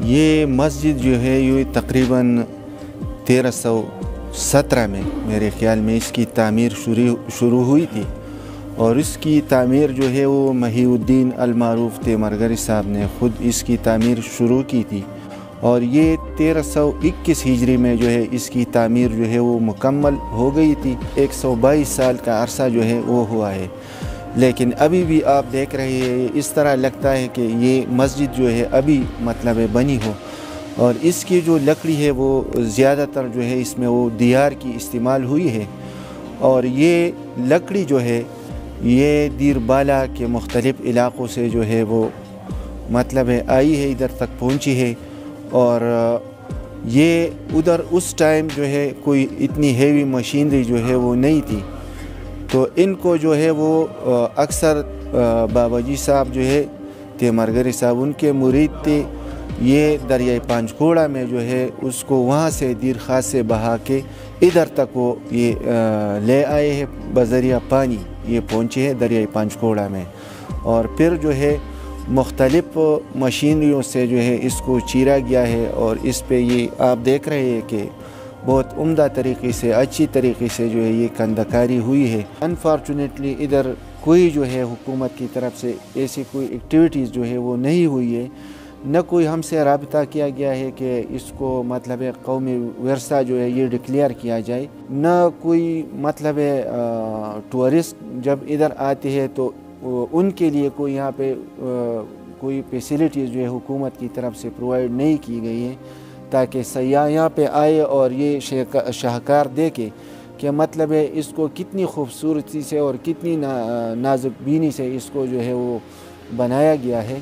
ये मस्जिद जो है ये तकरीबन 1317 में मेरे ख़्याल में इसकी तामीर शुरू हुई थी और इसकी तामीर जो है वो महीउद्दीन अल-मारूफ तेमरगरी साहब ने ख़ुद इसकी तामीर शुरू की थी और ये 1321 हिजरी में जो है इसकी तामीर जो है वो मुकम्मल हो गई थी। 122 साल का अरसा जो है वो हुआ है, लेकिन अभी भी आप देख रहे हैं इस तरह लगता है कि ये मस्जिद जो है अभी मतलब बनी हो। और इसकी जो लकड़ी है वो ज़्यादातर जो है इसमें वो दियार की इस्तेमाल हुई है और ये लकड़ी जो है ये दीरबाला के मुख्तलिफ़ इलाक़ों से जो है वो मतलब आई है, इधर तक पहुँची है। और ये उधर उस टाइम जो है कोई इतनी हेवी मशीनरी जो है वो नहीं थी, तो इनको जो है वो अक्सर बाबाजी साहब जो है तेमरगरी साहब उनके मुरीद थे। ये दरियाई पंचकोड़ा में जो है उसको वहाँ से दीर खास से बहा के इधर तक वो ये ले आए हैं बज़रिया पानी, ये पहुँचे हैं दरियाई पंचकोड़ा में। और फिर जो है मुख्तलिफ़ मशीनरियों से जो है इसको चीरा गया है और इस पे ये आप देख रहे हैं कि बहुत उम्दा तरीक़े से अच्छी तरीक़े से जो है ये कंदकारी हुई है। अनफॉर्चुनेटली इधर कोई जो है हुकूमत की तरफ से ऐसी कोई एक्टिविटीज़ जो है वो नहीं हुई है, न कोई हमसे रब्ता किया गया है कि इसको मतलब कौमी विरसा जो है ये डिक्लेयर किया जाए, न कोई मतलब टूरिस्ट जब इधर आते हैं तो उनके लिए कोई यहाँ पे कोई फैसिलिटीज़ जो है हुकूमत की तरफ से प्रोवाइड नहीं की गई है ताकि सयाह यहाँ पे आए और ये शाहकार देखे कि मतलब है इसको कितनी खूबसूरती से और कितनी नाजुक बीनी से इसको जो है वो बनाया गया है।